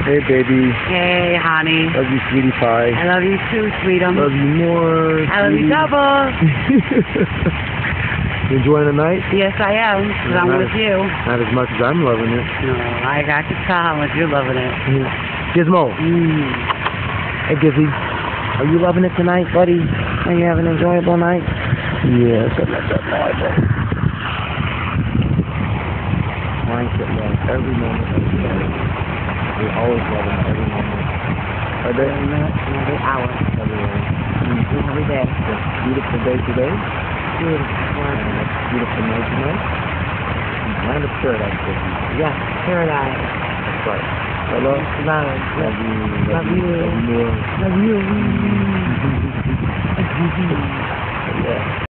Hey, baby. Hey, honey. Love you, sweetie pie. I love you too, sweetum. Love you more. I love you double. You enjoying the night? Yes, I am, because I'm with you. Not as much as I'm loving it. No, I got to tell how much you're loving it. Gizmo. Hey, Gizzy. Are you loving it tonight, buddy? Are you having an enjoyable night? Yes, I love that Bible. Mindset love every moment of the day. We always love them every moment. Every minute, every hour. Every day. It's a beautiful day today. Beautiful. And it's beautiful night tonight. Land of paradise, baby. Yes, paradise. That's right. Hello? Love. Love you. Love you. Love you more. Love you. Yeah.